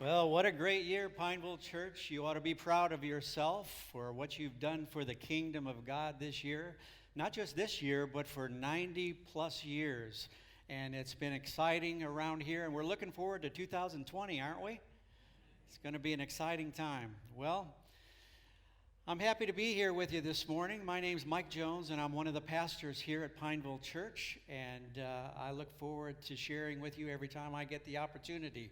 Well, what a great year, Pineville Church. You ought to be proud of yourself for what you've done for the kingdom of God this year. Not just this year, but for 90 plus years. And it's been exciting around here, and we're looking forward to 2020, aren't we? It's going to be an exciting time. Well, I'm happy to be here with you this morning. My name's Mike Jones, and I'm one of the pastors here at Pineville Church, and I look forward to sharing with you every time I get the opportunity.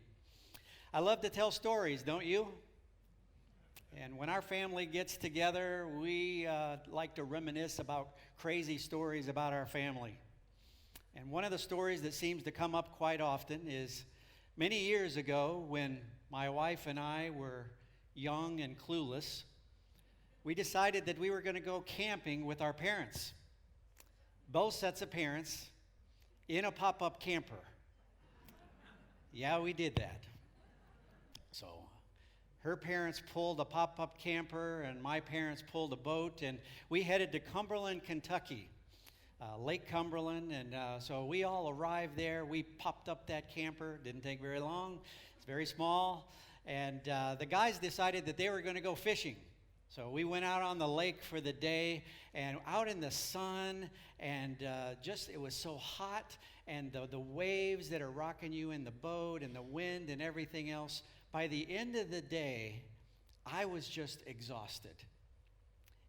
I love to tell stories, don't you? And when our family gets together, we like to reminisce about crazy stories about our family. And one of the stories that seems to come up quite often is many years ago when my wife and I were young and clueless, we decided that we were going to go camping with our parents. Both sets of parents in a pop-up camper. Yeah, we did that. So her parents pulled a pop-up camper and my parents pulled a boat, and we headed to Cumberland, Kentucky, Lake Cumberland. And so we all arrived there. We popped up that camper. Didn't take very long. It's very small. And the guys decided that they were going to go fishing. So we went out on the lake for the day and out in the sun, and it was so hot, and the waves that are rocking you in the boat and the wind and everything else. By the end of the day, I was just exhausted.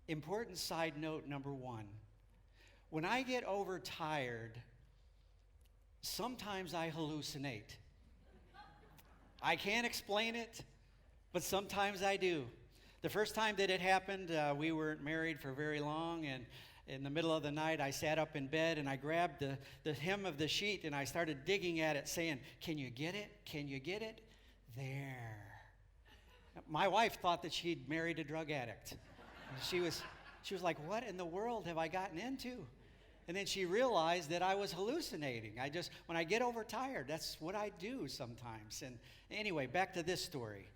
Important side note number one. When I get overtired, sometimes I hallucinate. I can't explain it, but sometimes I do. The first time that it happened, we weren't married for very long, and in the middle of the night, I sat up in bed and I grabbed the hem of the sheet and I started digging at it, saying, "Can you get it? Can you get it? There." My wife thought that she'd married a drug addict. She was like, "What in the world have I gotten into?" And then she realized that I was hallucinating. When I get overtired, that's what I do sometimes. And anyway, back to this story.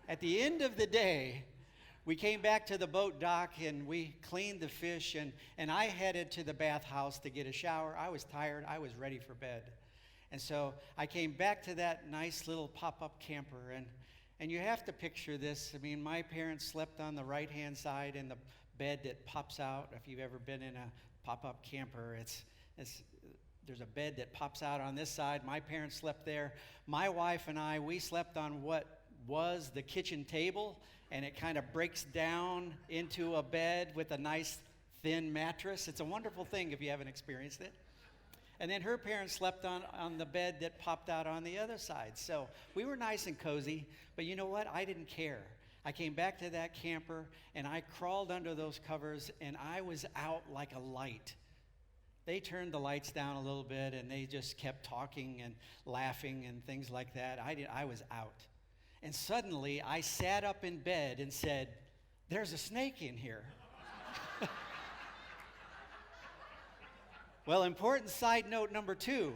At the end of the day, we came back to the boat dock and we cleaned the fish, and I headed to the bathhouse to get a shower. I was tired. I was ready for bed. And so I came back to that nice little pop-up camper, and you have to picture this. I mean, my parents slept on the right-hand side in the bed that pops out. If you've ever been in a pop-up camper, there's a bed that pops out on this side. My parents slept there. My wife and I, we slept on what was the kitchen table, and it kind of breaks down into a bed with a nice thin mattress. It's a wonderful thing if you haven't experienced it. And then her parents slept on the bed that popped out on the other side. So we were nice and cozy, but you know what? I didn't care. I came back to that camper, and I crawled under those covers, and I was out like a light. They turned the lights down a little bit, and they just kept talking and laughing and things like that. I was out. And suddenly, I sat up in bed and said, "There's a snake in here." Well, important side note number two.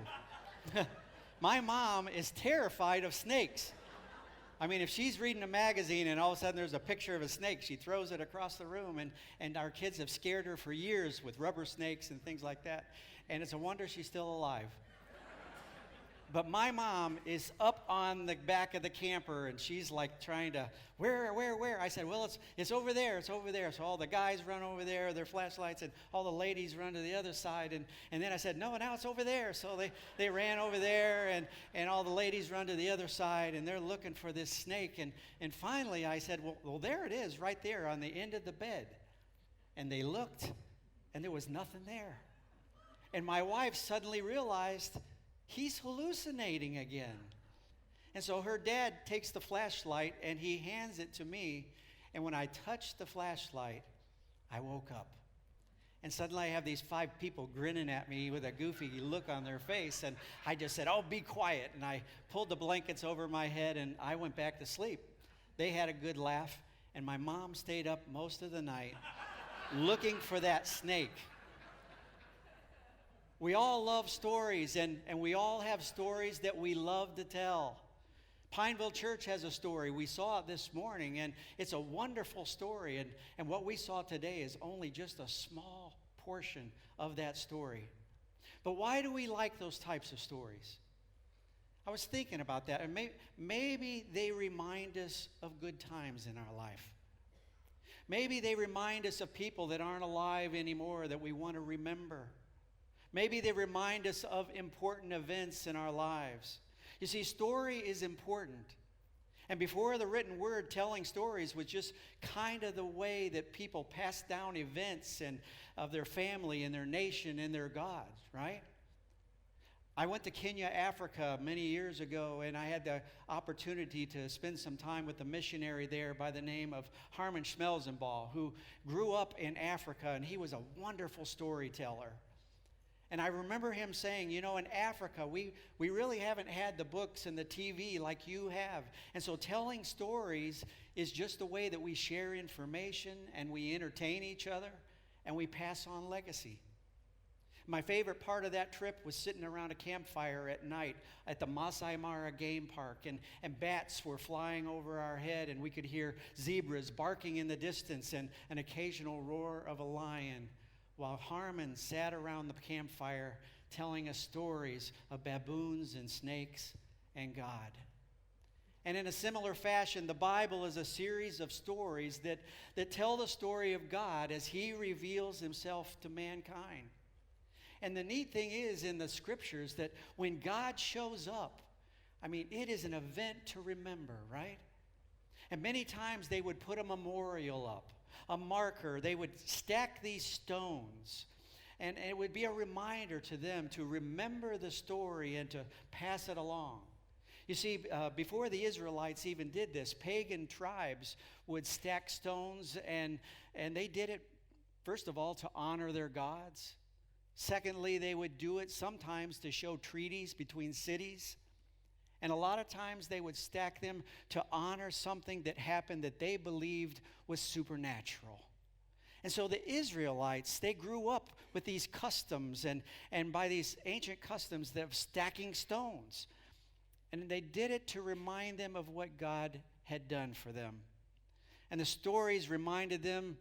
My mom is terrified of snakes. I mean, if she's reading a magazine and all of a sudden there's a picture of a snake, she throws it across the room, and our kids have scared her for years with rubber snakes and things like that. And it's a wonder she's still alive. But my mom is up on the back of the camper, and she's like trying to, where? I said, "Well, it's over there, it's over there." So all the guys run over there, their flashlights, and all the ladies run to the other side. And then I said, "No, now it's over there." So they ran over there, and all the ladies run to the other side, and they're looking for this snake. And finally I said, well, there it is right there on the end of the bed. And they looked, and there was nothing there. And my wife suddenly realized, he's hallucinating again. And so her dad takes the flashlight and he hands it to me. And when I touched the flashlight, I woke up. And suddenly I have these 5 people grinning at me with a goofy look on their face. And I just said, "Oh, be quiet." And I pulled the blankets over my head and I went back to sleep. They had a good laugh. And my mom stayed up most of the night looking for that snake. We all love stories, and we all have stories that we love to tell. Pineville Church has a story. We saw it this morning, and it's a wonderful story. And what we saw today is only just a small portion of that story. But why do we like those types of stories? I was thinking about that, and maybe they remind us of good times in our life. Maybe they remind us of people that aren't alive anymore that we want to remember. Maybe they remind us of important events in our lives. You see, story is important. And before the written word, telling stories was just kind of the way that people passed down events and of their family and their nation and their God, right? I went to Kenya, Africa many years ago, and I had the opportunity to spend some time with a missionary there by the name of Harmon Schmelzenball, who grew up in Africa, and he was a wonderful storyteller. And I remember him saying, in Africa, we really haven't had the books and the TV like you have. And so telling stories is just the way that we share information and we entertain each other and we pass on legacy. My favorite part of that trip was sitting around a campfire at night at the Masai Mara Game Park, and bats were flying over our head, and we could hear zebras barking in the distance and an occasional roar of a lion, while Harmon sat around the campfire telling us stories of baboons and snakes and God. And in a similar fashion, the Bible is a series of stories that tell the story of God as He reveals Himself to mankind. And the neat thing is in the scriptures that when God shows up, it is an event to remember, right? And many times they would put a memorial up, a marker. They would stack these stones, and it would be a reminder to them to remember the story and to pass it along. You see, before the Israelites even did this, pagan tribes would stack stones, and they did it, first of all, to honor their gods. Secondly, they would do it sometimes to show treaties between cities. And a lot of times they would stack them to honor something that happened that they believed was supernatural. And so the Israelites, they grew up with these customs and by these ancient customs of stacking stones. And they did it to remind them of what God had done for them. And the stories reminded them,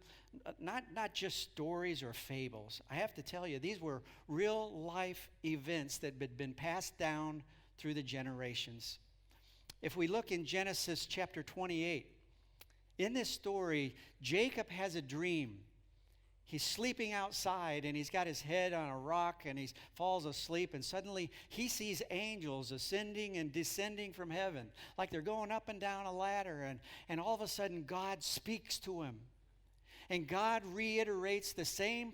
not just stories or fables. I have to tell you, these were real life events that had been passed down through the generations. If we look in Genesis chapter 28, in this story, Jacob has a dream. He's sleeping outside, and he's got his head on a rock, and he falls asleep, and suddenly he sees angels ascending and descending from heaven, like they're going up and down a ladder, and all of a sudden God speaks to him. And God reiterates the same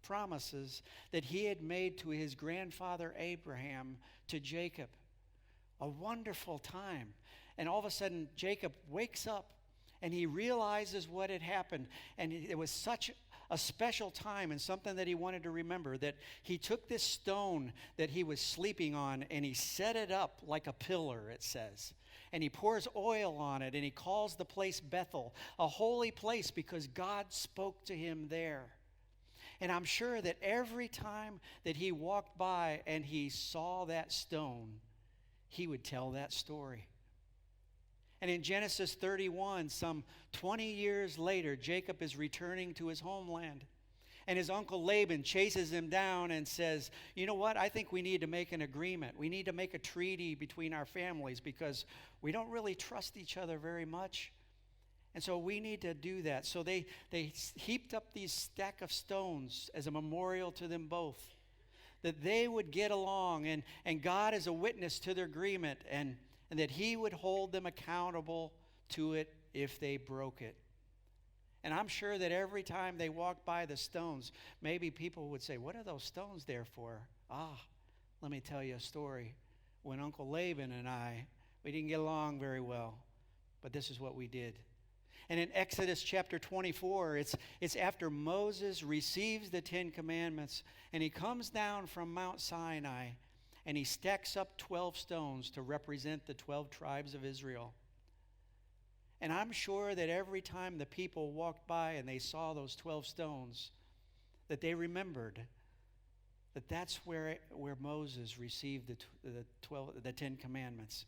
promises that He had made to his grandfather Abraham to Jacob. A wonderful time. And all of a sudden, Jacob wakes up, and he realizes what had happened. And it was such a special time and something that he wanted to remember, that he took this stone that he was sleeping on and he set it up like a pillar, it says. And he pours oil on it, and he calls the place Bethel, a holy place, because God spoke to him there. And I'm sure that every time that he walked by and he saw that stone, he would tell that story. And in Genesis 31, some 20 years later, Jacob is returning to his homeland. And his uncle Laban chases him down and says, you know what, I think we need to make an agreement. We need to make a treaty between our families because we don't really trust each other very much. And so we need to do that. So they heaped up these stack of stones as a memorial to them both, that they would get along, and God is a witness to their agreement, and that He would hold them accountable to it if they broke it. And I'm sure that every time they walked by the stones, maybe people would say, what are those stones there for? Let me tell you a story. When Uncle Laban and we didn't get along very well, but this is what we did. And in Exodus chapter 24, it's after Moses receives the 10 Commandments, and he comes down from Mount Sinai, and he stacks up 12 stones to represent the 12 tribes of Israel. And I'm sure that every time the people walked by and they saw those 12 stones, that they remembered that that's where Moses received the 10 Commandments.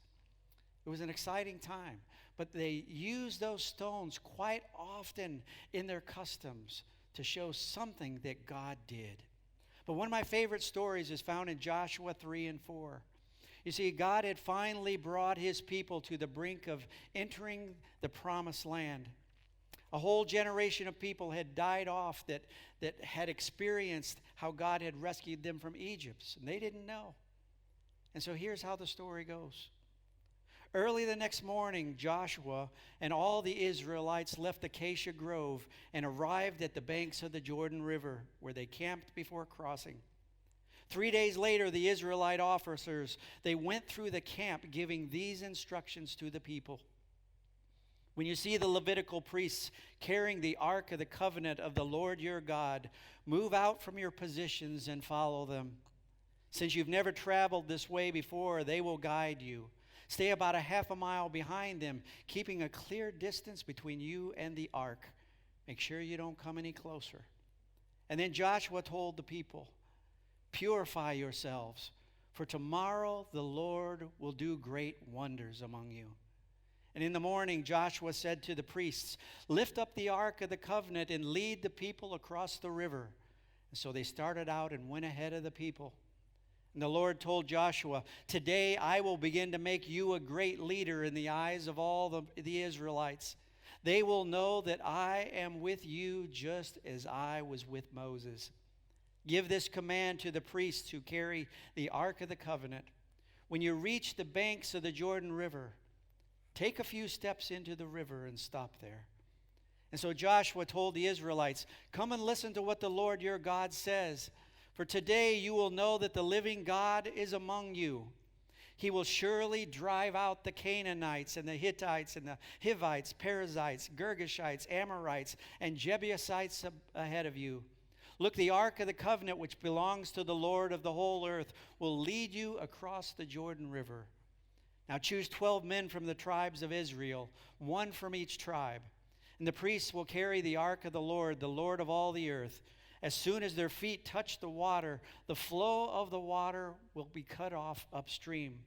It was an exciting time, but they used those stones quite often in their customs to show something that God did. But one of my favorite stories is found in Joshua 3 and 4. You see, God had finally brought his people to the brink of entering the promised land. A whole generation of people had died off that had experienced how God had rescued them from Egypt, and they didn't know. And so here's how the story goes. Early the next morning, Joshua and all the Israelites left Acacia Grove and arrived at the banks of the Jordan River, where they camped before crossing. 3 days later, the Israelite officers, they went through the camp giving these instructions to the people. When you see the Levitical priests carrying the Ark of the Covenant of the Lord your God, move out from your positions and follow them. Since you've never traveled this way before, they will guide you. Stay about a half a mile behind them, keeping a clear distance between you and the ark. Make sure you don't come any closer. And then Joshua told the people, purify yourselves, for tomorrow the Lord will do great wonders among you. And in the morning, Joshua said to the priests, lift up the Ark of the Covenant and lead the people across the river. And so they started out and went ahead of the people. And the Lord told Joshua, today I will begin to make you a great leader in the eyes of all the Israelites. They will know that I am with you just as I was with Moses. Give this command to the priests who carry the Ark of the Covenant. When you reach the banks of the Jordan River, take a few steps into the river and stop there. And so Joshua told the Israelites, come and listen to what the Lord your God says. For today you will know that the living God is among you. He will surely drive out the Canaanites and the Hittites and the Hivites, Perizzites, Girgashites, Amorites, and Jebusites ahead of you. Look, the Ark of the Covenant, which belongs to the Lord of the whole earth, will lead you across the Jordan River. Now choose 12 men from the tribes of Israel, one from each tribe. And the priests will carry the Ark of the Lord of all the earth. As soon as their feet touch the water, the flow of the water will be cut off upstream,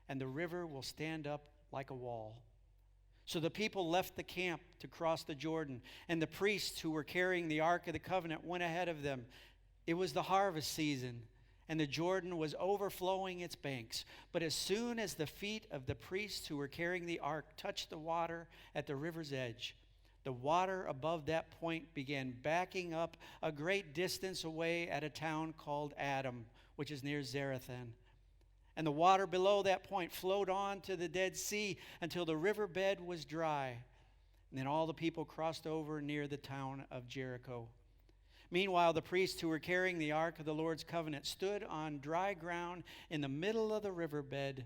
and the river will stand up like a wall. So the people left the camp to cross the Jordan, and the priests who were carrying the Ark of the Covenant went ahead of them. It was the harvest season, and the Jordan was overflowing its banks. But as soon as the feet of the priests who were carrying the ark touched the water at the river's edge, the water above that point began backing up a great distance away at a town called Adam, which is near Zarethan. And the water below that point flowed on to the Dead Sea until the riverbed was dry. And then all the people crossed over near the town of Jericho. Meanwhile, the priests who were carrying the Ark of the Lord's covenant stood on dry ground in the middle of the riverbed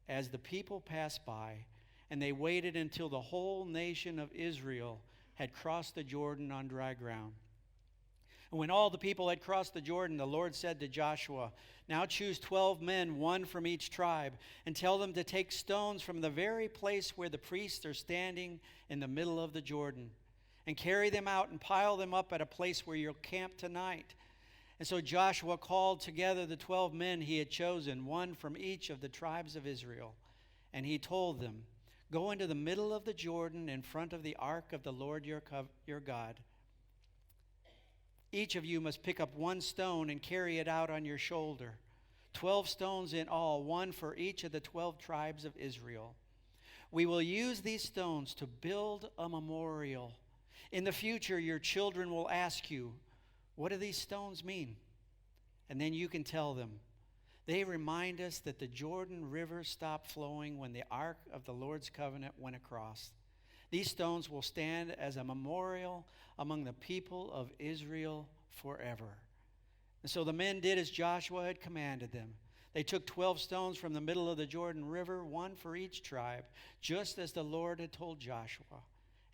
as the people passed by, and they waited until the whole nation of Israel had crossed the Jordan on dry ground. And when all the people had crossed the Jordan, the Lord said to Joshua, now choose 12 men, one from each tribe, and tell them to take stones from the very place where the priests are standing in the middle of the Jordan, and carry them out and pile them up at a place where you'll camp tonight. And so Joshua called together the 12 men he had chosen, one from each of the tribes of Israel. And he told them, go into the middle of the Jordan in front of the ark of the Lord your God. Each of you must pick up one stone and carry it out on your shoulder. 12 stones in all, one for each of the 12 tribes of Israel. We will use these stones to build a memorial. In the future, your children will ask you, what do these stones mean? And then you can tell them, they remind us that the Jordan River stopped flowing when the Ark of the Lord's covenant went across. These stones will stand as a memorial among the people of Israel forever. And so the men did as Joshua had commanded them. They took 12 stones from the middle of the Jordan River, one for each tribe, just as the Lord had told Joshua.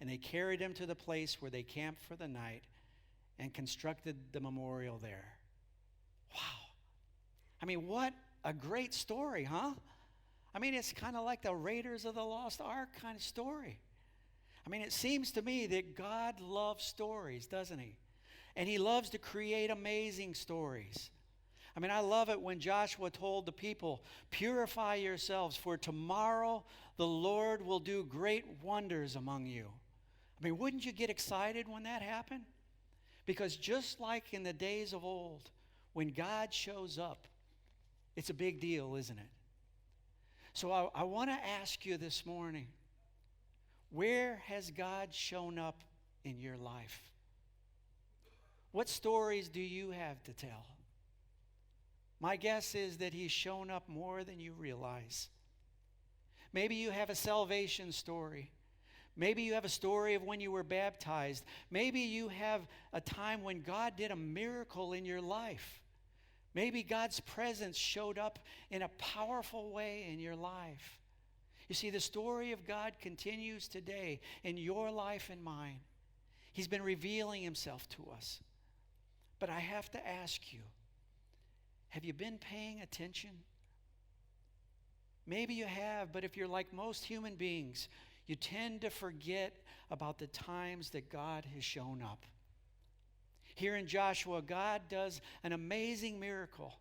And they carried them to the place where they camped for the night and constructed the memorial there. Wow. I mean, what a great story, huh? I mean, it's kind of like the Raiders of the Lost Ark kind of story. I mean, it seems to me that God loves stories, doesn't he? And he loves to create amazing stories. I mean, I love it when Joshua told the people, purify yourselves, for tomorrow the Lord will do great wonders among you. I mean, wouldn't you get excited when that happened? Because just like in the days of old, when God shows up, it's a big deal, isn't it? So I want to ask you this morning, where has God shown up in your life? What stories do you have to tell? My guess is that He's shown up more than you realize. Maybe you have a salvation story. Maybe you have a story of when you were baptized. Maybe you have a time when God did a miracle in your life. Maybe God's presence showed up in a powerful way in your life. You see, the story of God continues today in your life and mine. He's been revealing Himself to us. But I have to ask you, have you been paying attention? Maybe you have, but if you're like most human beings, you tend to forget about the times that God has shown up. Here in Joshua, God does an amazing miracle.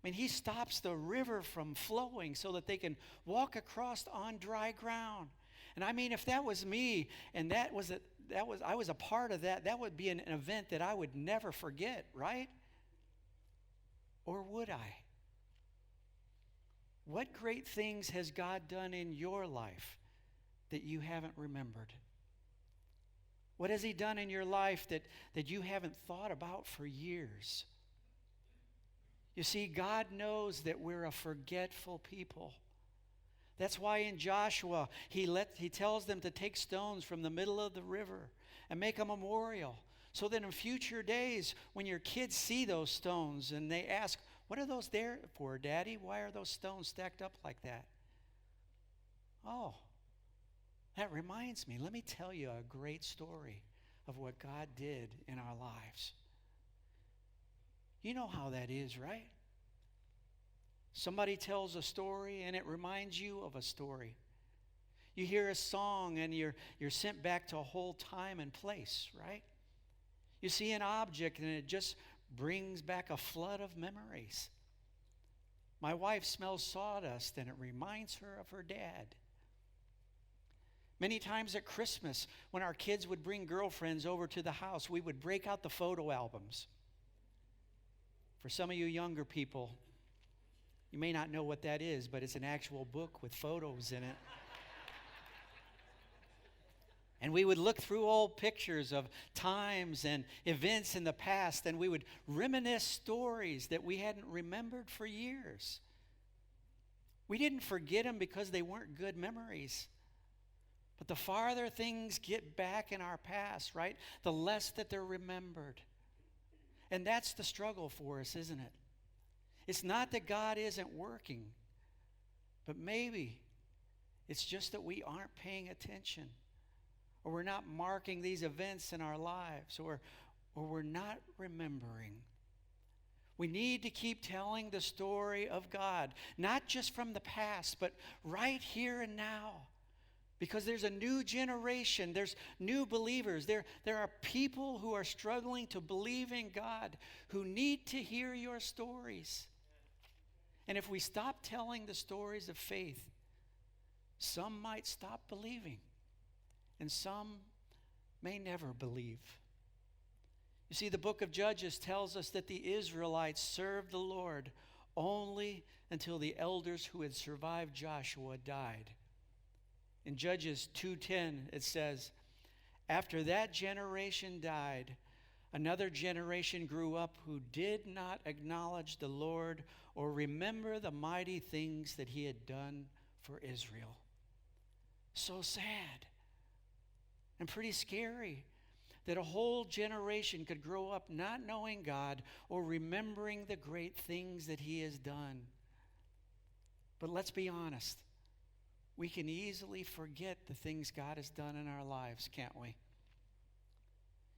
I mean, He stops the river from flowing so that they can walk across on dry ground. And I mean, if that was me and I was a part of that, that would be an event that I would never forget, right? Or would I? What great things has God done in your life that you haven't remembered? What has He done in your life that you haven't thought about for years? You see, God knows that we're a forgetful people. That's why in Joshua, he tells them to take stones from the middle of the river and make a memorial, so that in future days, when your kids see those stones and they ask, "What are those there for, Daddy? Why are those stones stacked up like that?" Oh, that reminds me. Let me tell you a great story of what God did in our lives. You know how that is, right? Somebody tells a story and it reminds you of a story. You hear a song and you're sent back to a whole time and place, right? You see an object and it just brings back a flood of memories. My wife smells sawdust and it reminds her of her dad. Many times at Christmas, when our kids would bring girlfriends over to the house, we would break out the photo albums. For some of you younger people, you may not know what that is, but it's an actual book with photos in it. And we would look through old pictures of times and events in the past, and we would reminisce stories that we hadn't remembered for years. We didn't forget them because they weren't good memories. But the farther things get back in our past, right, the less that they're remembered. And that's the struggle for us, isn't it? It's not that God isn't working, but maybe it's just that we aren't paying attention, or we're not marking these events in our lives, or we're not remembering. We need to keep telling the story of God, not just from the past, but right here and now. Because there's a new generation, there's new believers, there are people who are struggling to believe in God who need to hear your stories. And if we stop telling the stories of faith, some might stop believing, and some may never believe. You see, the book of Judges tells us that the Israelites served the Lord only until the elders who had survived Joshua died. In Judges 2:10, it says, "After that generation died, another generation grew up who did not acknowledge the Lord or remember the mighty things that He had done for Israel." So sad and pretty scary that a whole generation could grow up not knowing God or remembering the great things that He has done. But let's be honest. We can easily forget the things God has done in our lives, can't we?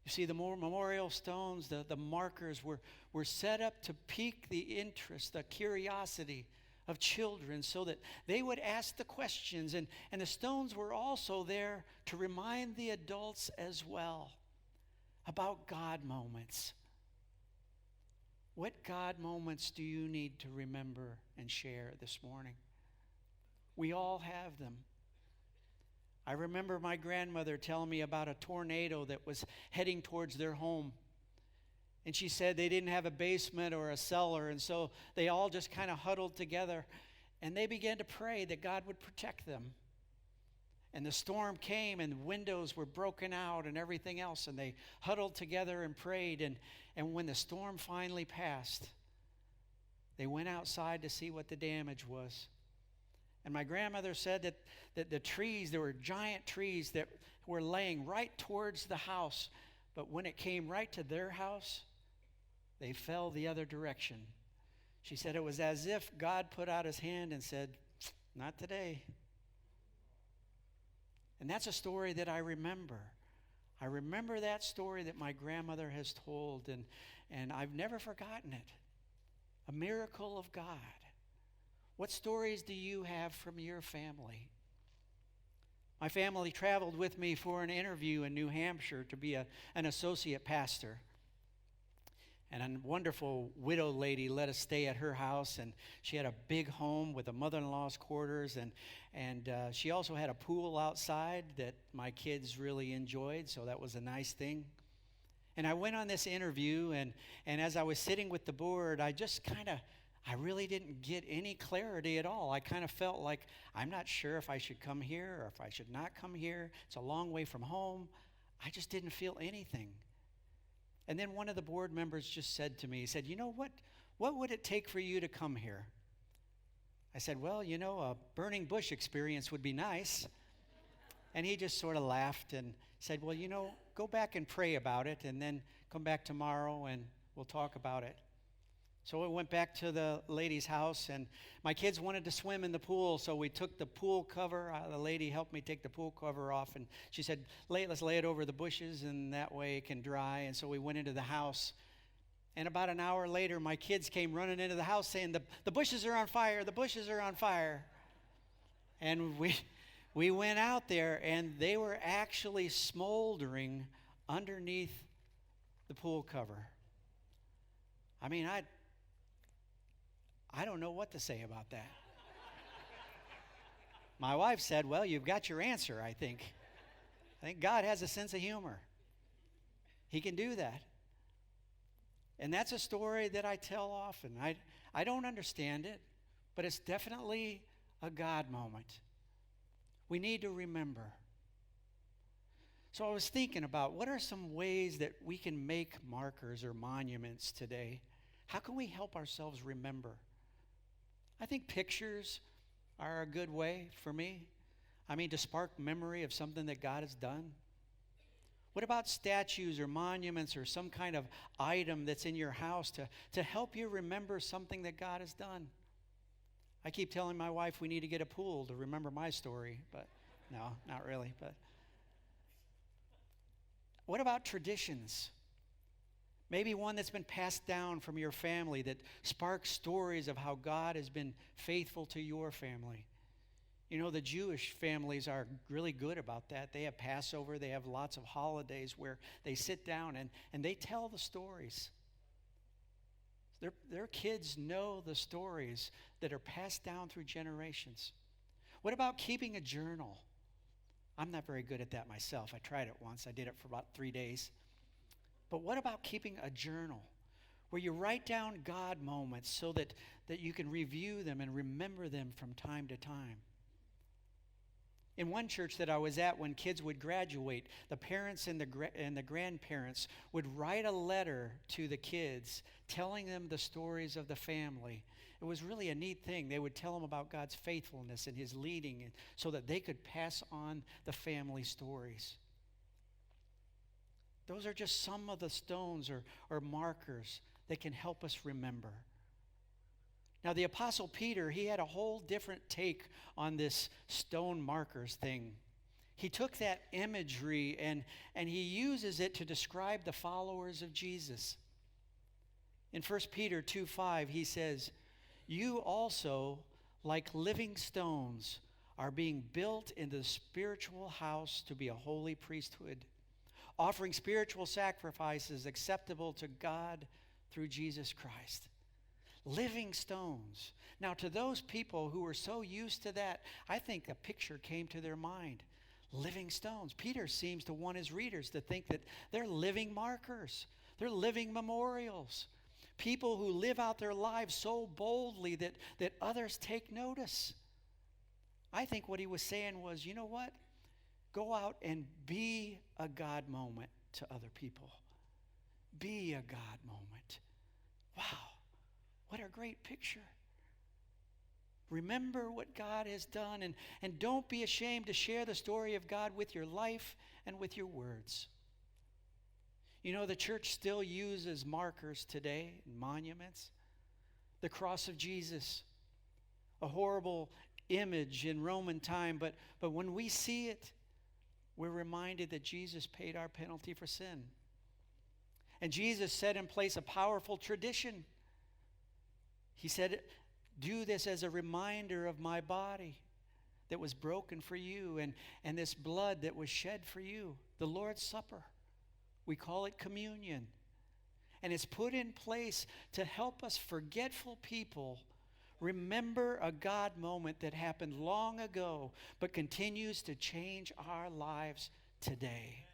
You see, the memorial stones, the markers were set up to pique the interest, the curiosity of children so that they would ask the questions. And the stones were also there to remind the adults as well about God moments. What God moments do you need to remember and share this morning? We all have them. I remember my grandmother telling me about a tornado that was heading towards their home. And she said they didn't have a basement or a cellar, and so they all just kind of huddled together And they began to pray that God would protect them. And the storm came and windows were broken out and everything else. And they huddled together and prayed. And when the storm finally passed, they went outside to see what the damage was. And my grandmother said that the trees, there were giant trees that were laying right towards the house. But when it came right to their house, they fell the other direction. She said it was as if God put out his hand and said, "Not today." And that's a story that I remember. I remember that story that my grandmother has told, and I've never forgotten it. A miracle of God. What stories do you have from your family? My family traveled with me for an interview in New Hampshire to be an associate pastor. And a wonderful widow lady let us stay at her house, and she had a big home with a mother-in-law's quarters, and she also had a pool outside that my kids really enjoyed, so that was a nice thing. And I went on this interview, and as I was sitting with the board, I really didn't get any clarity at all. I kind of felt like, I'm not sure if I should come here or if I should not come here. It's a long way from home. I just didn't feel anything. And then one of the board members just said to me, he said, "You know, what would it take for you to come here?" I said, "Well, a burning bush experience would be nice." And he just sort of laughed and said, "Well, go back and pray about it and then come back tomorrow and we'll talk about it." So I went back to the lady's house, and my kids wanted to swim in the pool, so we took the pool cover. The lady helped me take the pool cover off, and she said, let's lay it over the bushes, and that way it can dry. And so we went into the house, and about an hour later, my kids came running into the house saying, the bushes are on fire, the bushes are on fire. And we went out there, and they were actually smoldering underneath the pool cover. I mean, I don't know what to say about that. My wife said, "Well, you've got your answer, I think. I think God has a sense of humor. He can do that." And that's a story that I tell often. I don't understand it, but it's definitely a God moment. We need to remember. So I was thinking about what are some ways that we can make markers or monuments today? How can we help ourselves remember? I think pictures are a good way for me. I mean, to spark memory of something that God has done. What about statues or monuments or some kind of item that's in your house to help you remember something that God has done? I keep telling my wife we need to get a pool to remember my story, but no, not really. But what about traditions? Maybe one that's been passed down from your family that sparks stories of how God has been faithful to your family. The Jewish families are really good about that. They have Passover. They have lots of holidays where they sit down and they tell the stories. Their kids know the stories that are passed down through generations. What about keeping a journal? I'm not very good at that myself. I tried it once. I did it for about 3 days. But what about keeping a journal where you write down God moments so that you can review them and remember them from time to time? In one church that I was at, when kids would graduate, the parents and the grandparents would write a letter to the kids telling them the stories of the family. It was really a neat thing. They would tell them about God's faithfulness and his leading so that they could pass on the family stories. Those are just some of the stones or markers that can help us remember. Now, the Apostle Peter, he had a whole different take on this stone markers thing. He took that imagery and he uses it to describe the followers of Jesus. In 1 Peter 2:5, he says, "You also, like living stones, are being built into the spiritual house to be a holy priesthood, offering spiritual sacrifices acceptable to God through Jesus Christ." Living stones. Now, to those people who were so used to that, I think a picture came to their mind. Living stones. Peter seems to want his readers to think that they're living markers. They're living memorials. people who live out their lives so boldly that others take notice. I think what he was saying was, you know what? Go out and be a God moment to other people. Be a God moment. Wow, what a great picture. Remember what God has done, and don't be ashamed to share the story of God with your life and with your words. You know, the church still uses markers today, monuments. The cross of Jesus, a horrible image in Roman time, but when we see it, we're reminded that Jesus paid our penalty for sin. And Jesus set in place a powerful tradition. He said, do this as a reminder of my body that was broken for you and this blood that was shed for you. The Lord's Supper. We call it communion. And it's put in place to help us forgetful people remember a God moment that happened long ago but continues to change our lives today.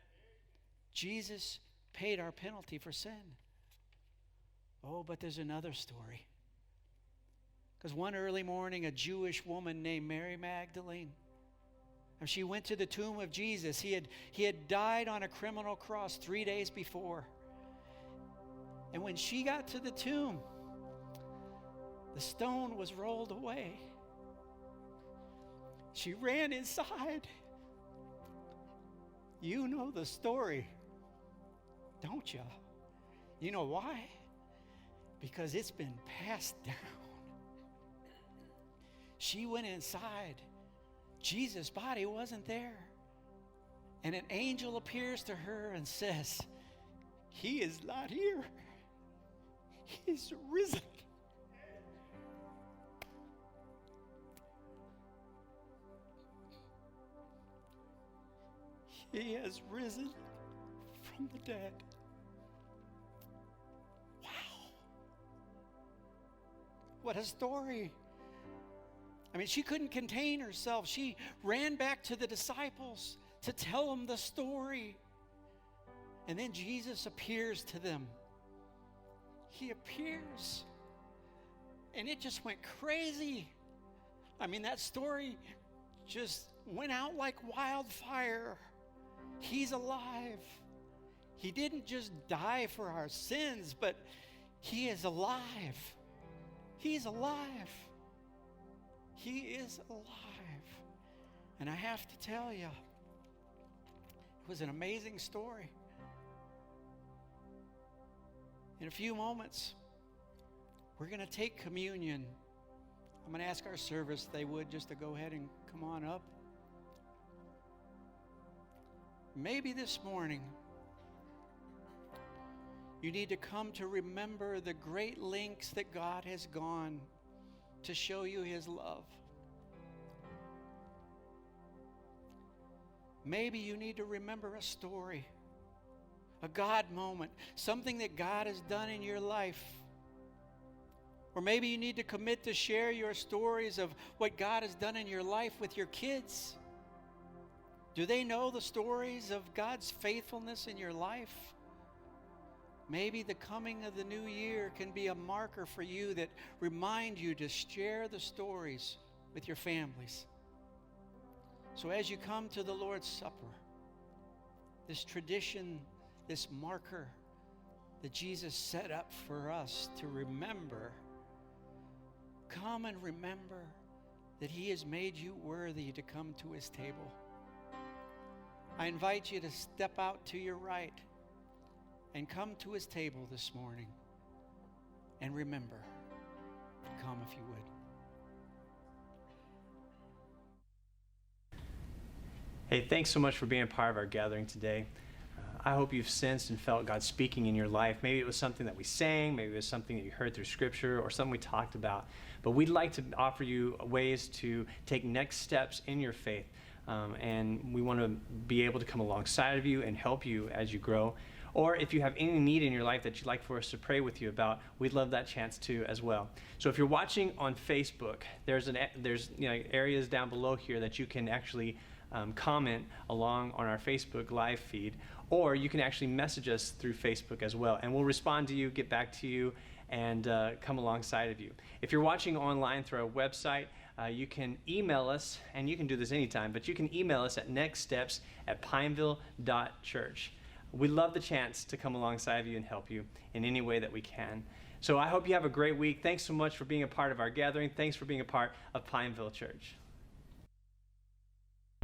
Jesus paid our penalty for sin. Oh, but there's another story. Because one early morning, a Jewish woman named Mary Magdalene, and she went to the tomb of Jesus. He had died on a criminal cross 3 days before. And when she got to the tomb, the stone was rolled away. She ran inside. You know the story, don't you? You know why? Because it's been passed down. She went inside. Jesus' body wasn't there. And an angel appears to her and says, he is not here. He's risen. He has risen from the dead. Wow. What a story. I mean, she couldn't contain herself. She ran back to the disciples to tell them the story. And then Jesus appears to them. He appears. And it just went crazy. I mean, that story just went out like wildfire. He's alive. He didn't just die for our sins, but he is alive. He's alive. He is alive. And I have to tell you, it was an amazing story. In a few moments, we're going to take communion. I'm going to ask our service if they would just to go ahead and come on up. Maybe this morning, you need to come to remember the great lengths that God has gone to show you his love. Maybe you need to remember a story, a God moment, something that God has done in your life. Or maybe you need to commit to share your stories of what God has done in your life with your kids. Do they know the stories of God's faithfulness in your life? Maybe the coming of the new year can be a marker for you that remind you to share the stories with your families. So as you come to the Lord's Supper, this tradition, this marker that Jesus set up for us to remember, come and remember that he has made you worthy to come to his table. I invite you to step out to your right and come to his table this morning. And remember, come if you would. Hey, thanks so much for being a part of our gathering today. I hope you've sensed and felt God speaking in your life. Maybe it was something that we sang, maybe it was something that you heard through Scripture, or something we talked about. But we'd like to offer you ways to take next steps in your faith. And we want to be able to come alongside of you and help you as you grow. Or if you have any need in your life that you'd like for us to pray with you about, we'd love that chance too as well. So if you're watching on Facebook, there's areas down below here that you can actually comment along on our Facebook live feed, or you can actually message us through Facebook as well, and we'll respond to you, get back to you, and come alongside of you. If you're watching online through our website, you can email us, and you can do this anytime, but you can email us at nextsteps@pineville.church. We'd love the chance to come alongside of you and help you in any way that we can. So I hope you have a great week. Thanks so much for being a part of our gathering. Thanks for being a part of Pineville Church.